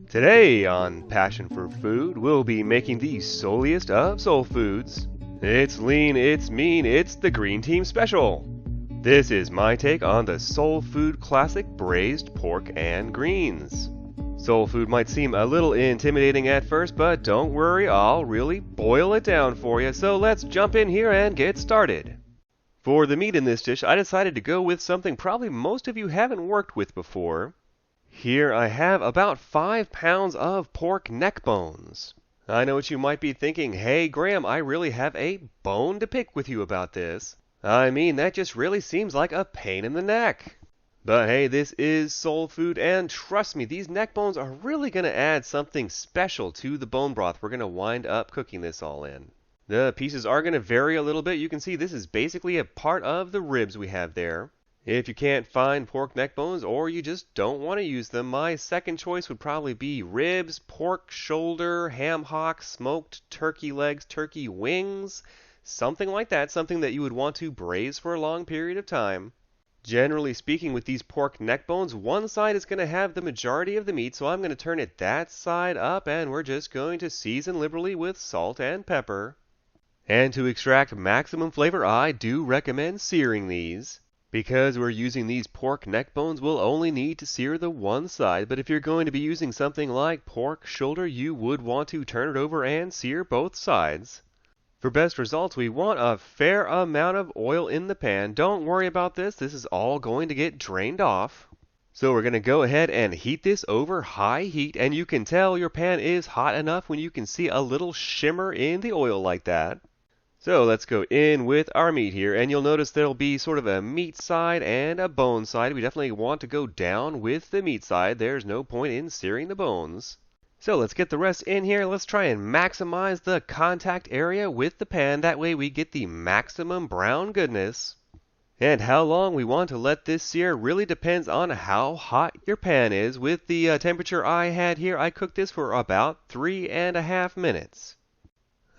Today on Passion for Food, we'll be making the souliest of soul foods. It's lean, it's mean, it's the Green Team Special. This is my take on the soul food classic braised pork and greens. Soul food might seem a little intimidating at first, but don't worry, I'll really boil it down for you, so let's jump in here and get started. For the meat in this dish, I decided to go with something probably most of you haven't worked with before. Here I have about 5 pounds of pork neck bones. I know what you might be thinking, hey Graham, I really have a bone to pick with you about this. I mean, that just really seems like a pain in the neck. But hey, this is soul food, and trust me, these neck bones are really going to add something special to the bone broth we're going to wind up cooking this all in. The pieces are going to vary a little bit. You can see this is basically a part of the ribs we have there. If you can't find pork neck bones or you just don't want to use them, my second choice would probably be ribs, pork shoulder, ham hock, smoked turkey legs, turkey wings, something like that, something that you would want to braise for a long period of time. Generally speaking, with these pork neck bones, one side is going to have the majority of the meat, so I'm going to turn it that side up and we're just going to season liberally with salt and pepper. And to extract maximum flavor, I do recommend searing these. Because we're using these pork neck bones, we'll only need to sear the one side, but if you're going to be using something like pork shoulder, you would want to turn it over and sear both sides. For best results, we want a fair amount of oil in the pan. Don't worry about this is all going to get drained off. So we're going to go ahead and heat this over high heat, and you can tell your pan is hot enough when you can see a little shimmer in the oil like that. So let's go in with our meat here, and you'll notice there'll be sort of a meat side and a bone side. We definitely want to go down with the meat side. There's no point in searing the bones. So let's get the rest in here. Let's try and maximize the contact area with the pan. That way we get the maximum brown goodness. And how long we want to let this sear really depends on how hot your pan is. With the temperature I had here, I cooked this for about 3.5 minutes.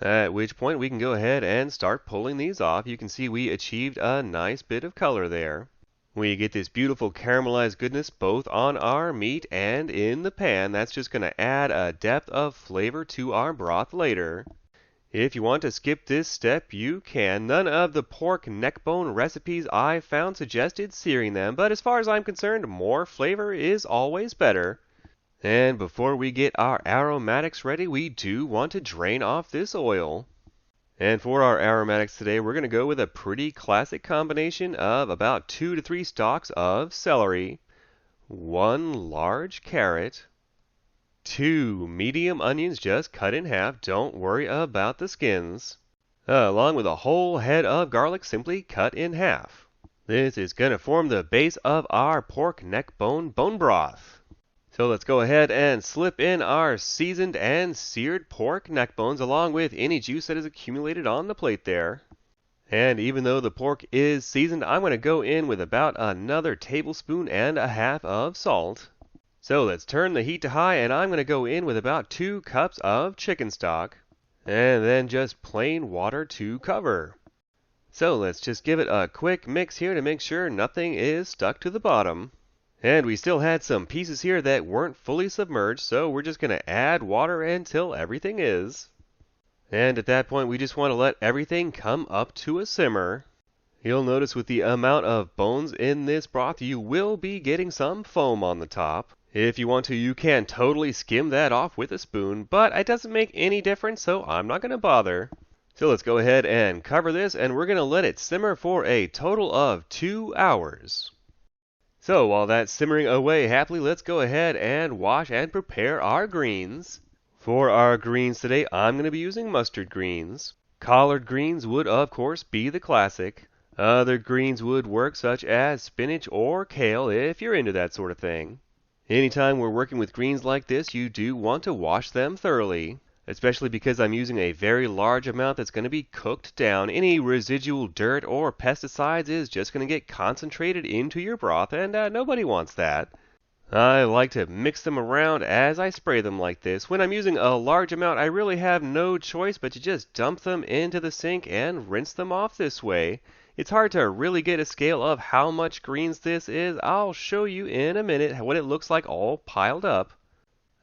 At which point we can go ahead and start pulling these off. You can see we achieved a nice bit of color there. We get this beautiful caramelized goodness both on our meat and in the pan. That's just going to add a depth of flavor to our broth later. If you want to skip this step, you can. None of the pork neck bone recipes I found suggested searing them, but as far as I'm concerned, more flavor is always better. And before we get our aromatics ready, we do want to drain off this oil. And for our aromatics today, we're going to go with a pretty classic combination of about 2 to 3 stalks of celery, 1 large carrot, 2 medium onions just cut in half, don't worry about the skins, along with a whole head of garlic simply cut in half. This is going to form the base of our pork neck bone broth. So let's go ahead and slip in our seasoned and seared pork neck bones along with any juice that is accumulated on the plate there. And even though the pork is seasoned, I'm going to go in with about another tablespoon and a half of salt. So let's turn the heat to high, and I'm going to go in with about 2 cups of chicken stock. And then just plain water to cover. So let's just give it a quick mix here to make sure nothing is stuck to the bottom. And we still had some pieces here that weren't fully submerged, so we're just going to add water until everything is. And at that point, we just want to let everything come up to a simmer. You'll notice with the amount of bones in this broth, you will be getting some foam on the top. If you want to, you can totally skim that off with a spoon, but it doesn't make any difference, so I'm not going to bother. So let's go ahead and cover this, and we're going to let it simmer for a total of 2 hours. So while that's simmering away happily, let's go ahead and wash and prepare our greens. For our greens today, I'm going to be using mustard greens. Collard greens would of course be the classic. Other greens would work, such as spinach or kale if you're into that sort of thing. Anytime we're working with greens like this, you do want to wash them thoroughly. Especially because I'm using a very large amount that's going to be cooked down. Any residual dirt or pesticides is just going to get concentrated into your broth, and nobody wants that. I like to mix them around as I spray them like this. When I'm using a large amount, I really have no choice but to just dump them into the sink and rinse them off this way. It's hard to really get a scale of how much greens this is. I'll show you in a minute what it looks like all piled up.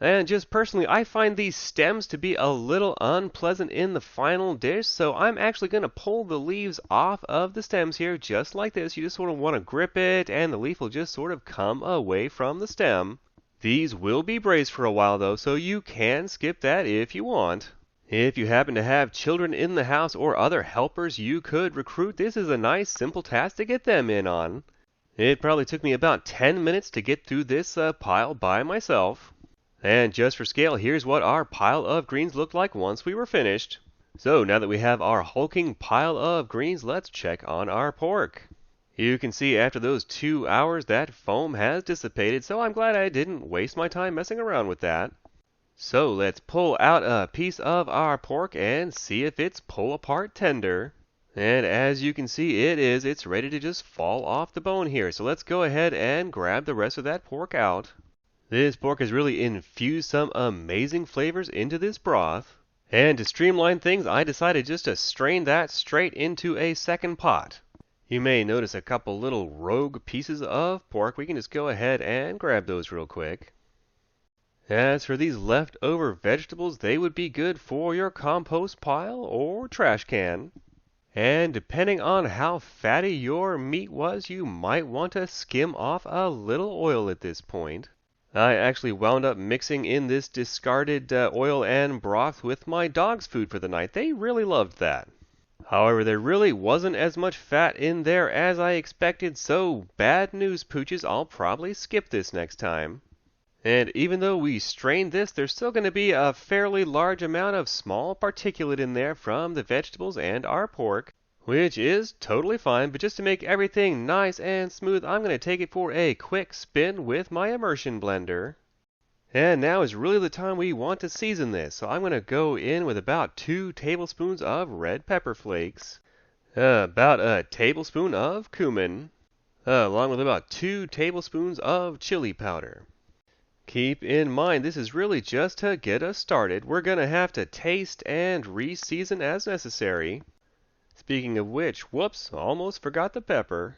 And just personally, I find these stems to be a little unpleasant in the final dish, so I'm actually going to pull the leaves off of the stems here just like this. You just sort of want to grip it, and the leaf will just sort of come away from the stem. These will be braised for a while though, so you can skip that if you want. If you happen to have children in the house or other helpers you could recruit, this is a nice simple task to get them in on. It probably took me about 10 minutes to get through this pile by myself. And just for scale, here's what our pile of greens looked like once we were finished. So now that we have our hulking pile of greens, let's check on our pork. You can see after those 2 hours that foam has dissipated, so I'm glad I didn't waste my time messing around with that. So let's pull out a piece of our pork and see if it's pull apart tender. And as you can see, it's ready to just fall off the bone here. So let's go ahead and grab the rest of that pork out. This pork has really infused some amazing flavors into this broth. And to streamline things, I decided just to strain that straight into a second pot. You may notice a couple little rogue pieces of pork. We can just go ahead and grab those real quick. As for these leftover vegetables, they would be good for your compost pile or trash can. And depending on how fatty your meat was, you might want to skim off a little oil at this point. I actually wound up mixing in this discarded oil and broth with my dog's food for the night. They really loved that. However, there really wasn't as much fat in there as I expected, so bad news, pooches, I'll probably skip this next time. And even though we strained this, there's still going to be a fairly large amount of small particulate in there from the vegetables and our pork, which is totally fine, but just to make everything nice and smooth, I'm going to take it for a quick spin with my immersion blender. And now is really the time we want to season this, so I'm going to go in with about 2 tablespoons of red pepper flakes, about a tablespoon of cumin, along with about 2 tablespoons of chili powder. Keep in mind, this is really just to get us started. We're going to have to taste and re-season as necessary. Speaking of which, whoops, almost forgot the pepper.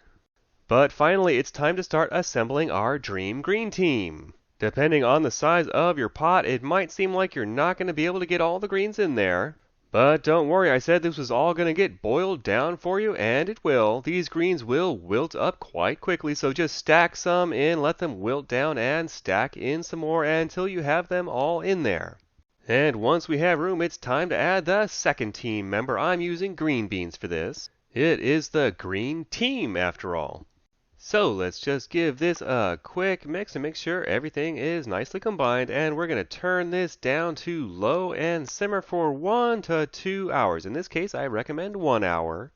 But finally, it's time to start assembling our dream green team. Depending on the size of your pot, it might seem like you're not going to be able to get all the greens in there. But don't worry, I said this was all going to get boiled down for you, and it will. These greens will wilt up quite quickly, so just stack some in, let them wilt down, and stack in some more until you have them all in there. And once we have room, it's time to add the second team member. I'm using green beans for this. It is the green team, after all. So let's just give this a quick mix and make sure everything is nicely combined, and we're going to turn this down to low and simmer for 1 to 2 hours. In this case, I recommend 1 hour,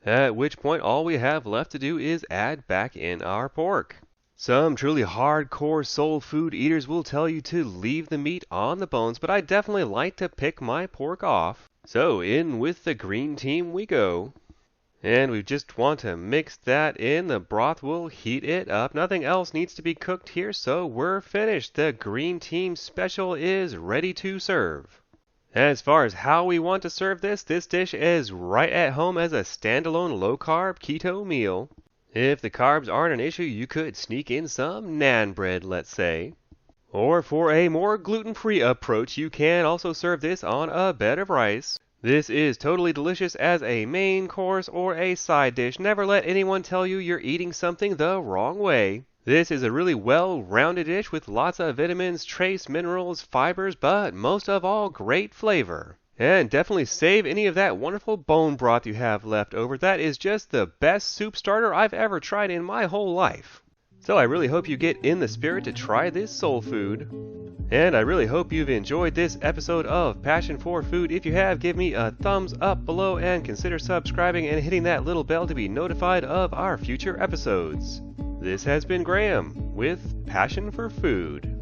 at which point all we have left to do is add back in our pork. Some truly hardcore soul food eaters will tell you to leave the meat on the bones, but I definitely like to pick my pork off. So in with the green team we go. And we just want to mix that in. The broth will heat it up. Nothing else needs to be cooked here, so we're finished. The green team special is ready to serve. As far as how we want to serve this dish is right at home as a standalone low-carb keto meal. If the carbs aren't an issue, you could sneak in some naan bread, let's say. Or for a more gluten-free approach, you can also serve this on a bed of rice. This is totally delicious as a main course or a side dish. Never let anyone tell you you're eating something the wrong way. This is a really well-rounded dish with lots of vitamins, trace minerals, fibers, but most of all, great flavor. And definitely save any of that wonderful bone broth you have left over. That is just the best soup starter I've ever tried in my whole life. So I really hope you get in the spirit to try this soul food. And I really hope you've enjoyed this episode of Passion for Food. If you have, give me a thumbs up below and consider subscribing and hitting that little bell to be notified of our future episodes. This has been Graham with Passion for Food.